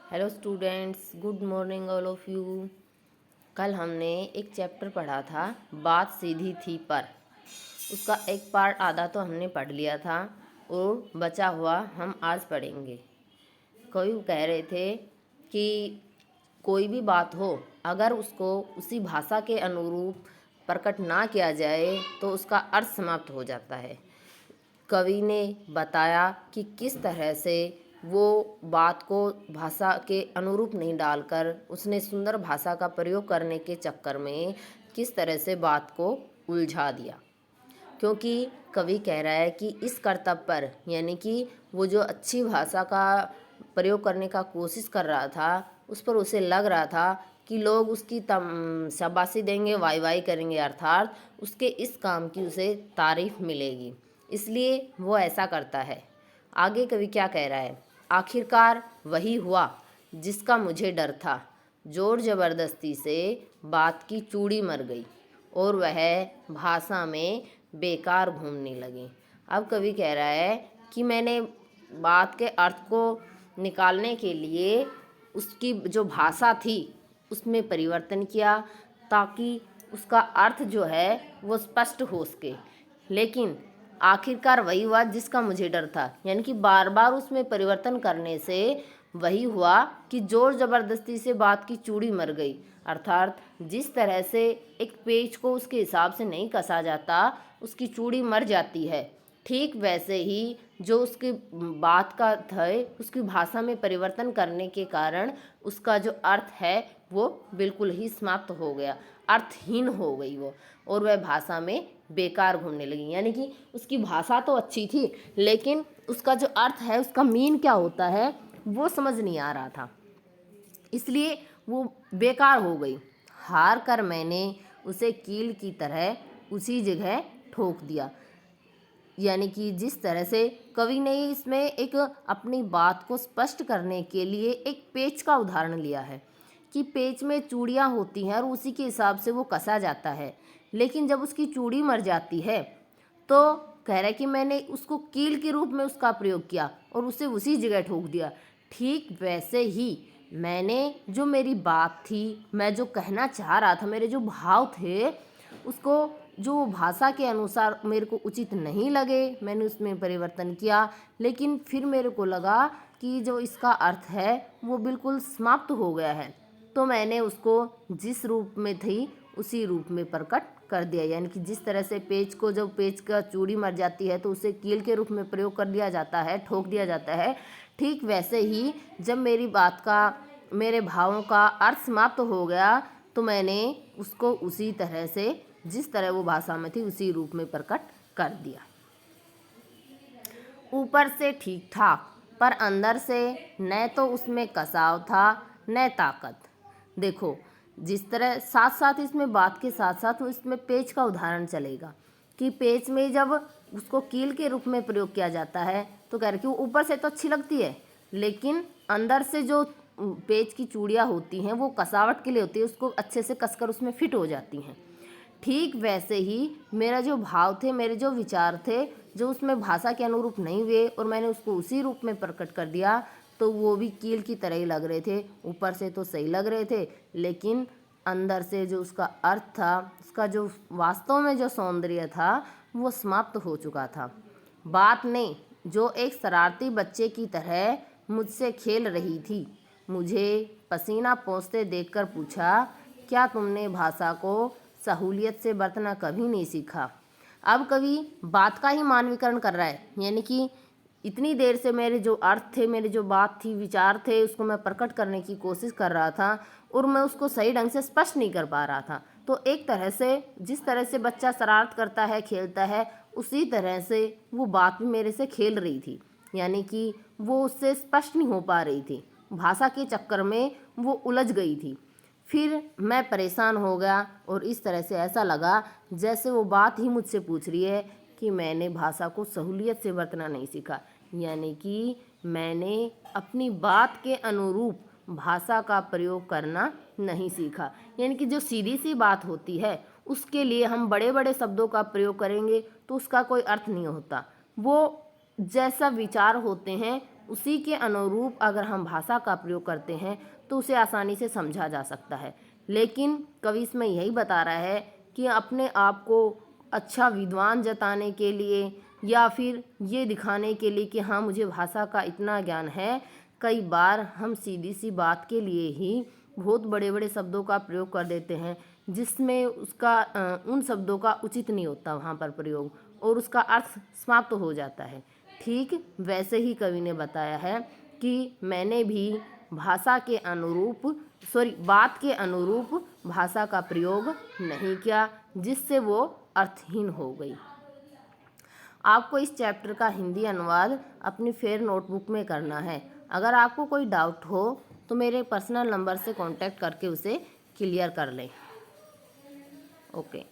Hello students, good morning all of you. कल हमने एक चैप्टर पढ़ा था, बात सीधी थी पर। उसका एक पार्ट आधा तो हमने पढ़ लिया था और बचा हुआ हम आज पढ़ेंगे। कोई कह रहे थे कि कोई भी बात हो, अगर उसको उसी भाषा के अनुरूप प्रकट ना किया जाए तो उसका अर्थ समाप्त हो जाता है। कवि ने बताया कि किस तरह से वो बात को भाषा के अनुरूप नहीं डालकर उसने सुंदर भाषा का प्रयोग करने के चक्कर में किस तरह से बात को उलझा दिया। क्योंकि कवि कह रहा है कि इस कर्तव्य पर, यानी कि वो जो अच्छी भाषा का प्रयोग करने का कोशिश कर रहा था, उस पर उसे लग रहा था कि लोग उसकी शाबाशी देंगे, वाई वाई करेंगे, अर्थात उसके इस काम की उसे तारीफ मिलेगी, इसलिए वो ऐसा करता है। आगे कवि क्या कह रहा है, आखिरकार वही हुआ जिसका मुझे डर था, जोर ज़बरदस्ती से बात की चूड़ी मर गई और वह भाषा में बेकार घूमने लगी। अब कवि कह रहा है कि मैंने बात के अर्थ को निकालने के लिए उसकी जो भाषा थी उसमें परिवर्तन किया ताकि उसका अर्थ जो है वो स्पष्ट हो सके, लेकिन आखिरकार वही हुआ जिसका मुझे डर था। यानी कि बार बार उसमें परिवर्तन करने से वही हुआ कि जोर ज़बरदस्ती से बात की चूड़ी मर गई, अर्थात जिस तरह से एक पेच को उसके हिसाब से नहीं कसा जाता, उसकी चूड़ी मर जाती है, ठीक वैसे ही जो उसकी बात का है उसकी भाषा में परिवर्तन करने के कारण उसका जो अर्थ है वो बिल्कुल ही समाप्त हो गया, अर्थहीन हो गई वो, और वह भाषा में बेकार घूमने लगी। यानी कि उसकी भाषा तो अच्छी थी लेकिन उसका जो अर्थ है, उसका मीन क्या होता है वो समझ नहीं आ रहा था, इसलिए वो बेकार हो गई। हार कर मैंने उसे कील की तरह उसी जगह ठोक दिया। यानी कि जिस तरह से कवि ने इसमें एक अपनी बात को स्पष्ट करने के लिए एक पेच का उदाहरण लिया है कि पेच में चूड़ियाँ होती हैं और उसी के हिसाब से वो कसा जाता है, लेकिन जब उसकी चूड़ी मर जाती है तो कह रहा है कि मैंने उसको कील के रूप में उसका प्रयोग किया और उसे उसी जगह ठोक दिया। ठीक वैसे ही मैंने जो मेरी बात थी, मैं जो कहना चाह रहा था, मेरे जो भाव थे, उसको जो भाषा के अनुसार मेरे को उचित नहीं लगे, मैंने उसमें परिवर्तन किया, लेकिन फिर मेरे को लगा कि जो इसका अर्थ है वो बिल्कुल समाप्त हो गया है, तो मैंने उसको जिस रूप में थी उसी रूप में प्रकट कर दिया। यानी कि जिस तरह से पेच को, जब पेच का चूड़ी मर जाती है तो उसे कील के रूप में प्रयोग कर दिया जाता है, ठोक दिया जाता है, ठीक वैसे ही जब मेरी बात का, मेरे भावों का अर्थ समाप्त हो गया तो मैंने उसको उसी तरह से, जिस तरह वो भाषा में थी, उसी रूप में प्रकट कर दिया। ऊपर से ठीक ठाक, पर अंदर से न तो उसमें कसाव था न ताकत। देखो, जिस तरह साथ साथ इसमें बात के साथ साथ इसमें पेच का उदाहरण चलेगा कि पेच में जब उसको कील के रूप में प्रयोग किया जाता है तो कह रहे कि वो ऊपर से तो अच्छी लगती है, लेकिन अंदर से जो पेच की चूड़ियाँ होती हैं वो कसावट के लिए होती है, उसको अच्छे से कसकर उसमें फिट हो जाती हैं। ठीक वैसे ही मेरा जो भाव थे, मेरे जो विचार थे, जो उसमें भाषा के अनुरूप नहीं हुए और मैंने उसको उसी रूप में प्रकट कर दिया, तो वो भी कील की तरह ही लग रहे थे। ऊपर से तो सही लग रहे थे, लेकिन अंदर से जो उसका अर्थ था, उसका जो वास्तव में जो सौंदर्य था वो समाप्त हो चुका था। बात ने जो एक शरारती बच्चे की तरह मुझसे खेल रही थी, मुझे पसीना पोंछते देखकर पूछा, क्या तुमने भाषा को सहूलियत से बरतना कभी नहीं सीखा। अब कवि बात का ही मानवीकरण कर रहा है, यानी कि इतनी देर से मेरे जो अर्थ थे, मेरी जो बात थी, विचार थे, उसको मैं प्रकट करने की कोशिश कर रहा था और मैं उसको सही ढंग से स्पष्ट नहीं कर पा रहा था। तो एक तरह से जिस तरह से बच्चा शरारत करता है, खेलता है, उसी तरह से वो बात भी मेरे से खेल रही थी, यानी कि वो उससे स्पष्ट नहीं हो पा रही थी, भाषा के चक्कर में वो उलझ गई थी। फिर मैं परेशान हो गया और इस तरह से ऐसा लगा जैसे वो बात ही मुझसे पूछ रही है कि मैंने भाषा को सहूलियत से बरतना नहीं सीखा, यानी कि मैंने अपनी बात के अनुरूप भाषा का प्रयोग करना नहीं सीखा। यानी कि जो सीधी सी बात होती है उसके लिए हम बड़े बड़े शब्दों का प्रयोग करेंगे तो उसका कोई अर्थ नहीं होता। वो जैसा विचार होते हैं उसी के अनुरूप अगर हम भाषा का प्रयोग करते हैं तो उसे आसानी से समझा जा सकता है। लेकिन कवि इसमें यही बता रहा है कि अपने आप को अच्छा विद्वान जताने के लिए या फिर ये दिखाने के लिए कि हाँ मुझे भाषा का इतना ज्ञान है, कई बार हम सीधी सी बात के लिए ही बहुत बड़े बड़े शब्दों का प्रयोग कर देते हैं जिसमें उसका उन शब्दों का उचित नहीं होता वहाँ पर प्रयोग और उसका अर्थ समाप्त हो जाता है। ठीक वैसे ही कवि ने बताया है कि मैंने भी भाषा के अनुरूप बात के अनुरूप भाषा का प्रयोग नहीं किया जिससे वो अर्थहीन हो गई। आपको इस चैप्टर का हिंदी अनुवाद अपनी फेयर नोटबुक में करना है। अगर आपको कोई डाउट हो तो मेरे पर्सनल नंबर से कांटेक्ट करके उसे क्लियर कर लें। ओके।